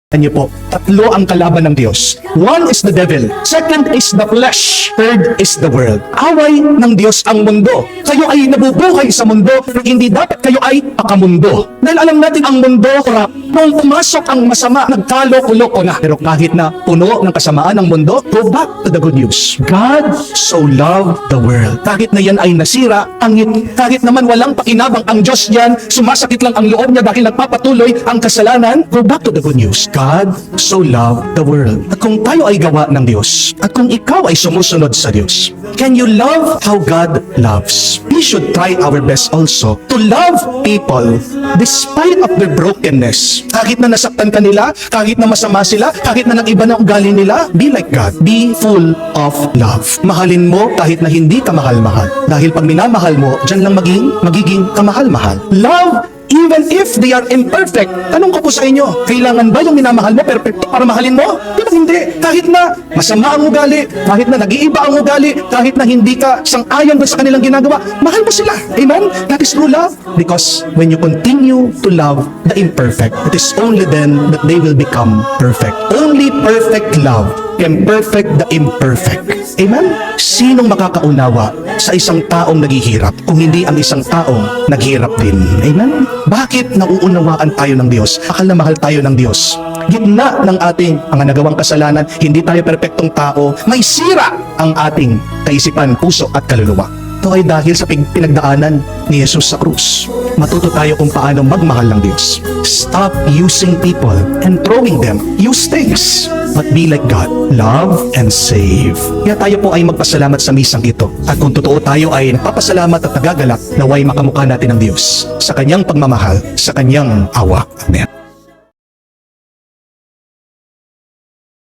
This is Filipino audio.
Niyo po, tatlo ang kalaban ng Diyos. One is the devil, second is the flesh, third is the world. Away ng Diyos ang mundo. Kayo ay nabubuhay sa mundo, pero hindi dapat kayo ay pakamundo. Dahil alam natin ang mundo, nung pumasok ang masama, nagkalo-kuloko na. Pero kahit na puno ng kasamaan ng mundo, go back to the good news. God so loved the world. Kahit na yan ay nasira, kahit naman walang pakinabang ang Diyos yan, sumasakit lang ang loob niya dahil nagpapatuloy ang kasalanan, go back to the good news. God so loved the world. At kung tayo ay gawa ng Diyos, at kung ikaw ay sumusunod sa Diyos, can you love how God loves? We should try our best also to love people despite of their brokenness. Kahit na nasaktan ka nila, kahit na masama sila, kahit na nag-iba na ugali nila, be like God. Be full of love. Mahalin mo kahit na hindi ka mahal-mahal. Dahil pag minamahal mo, dyan lang magiging kamahal-mahal. Love even if they are imperfect. Tanong ko po sa inyo, kailangan ba yung minamahal mo perfecto para mahalin mo? Pero hindi. Kahit na masama ang ugali, kahit na nag-iiba ang ugali, kahit na hindi ka sang-ayon sa kanilang ginagawa, mahal mo sila. Amen? That is true love. Because when you continue to love the imperfect, it is only then that they will become perfect. Only perfect love can perfect the imperfect. Amen? Sinong makakaunawa sa isang taong naghihirap kung hindi ang isang taong naghirap din? Amen? Bakit nauunawaan tayo ng Diyos? Akal na mahal tayo ng Diyos. Gitna ng ating mga nagawang kasalanan, hindi tayo perpektong tao, may sira ang ating kaisipan, puso at kaluluwa. Ito ay dahil sa pinagdaanan ni Jesus sa krus. Matuto tayo kung paano magmahal ng Diyos. Stop using people and throwing them. Use things, but be like God. Love and save. Kaya tayo po ay magpasalamat sa misang ito. At kung totoo tayo ay nagpapasalamat at nagagalak, naway makamukha natin ng Diyos sa kanyang pagmamahal, sa kanyang awa. Amen.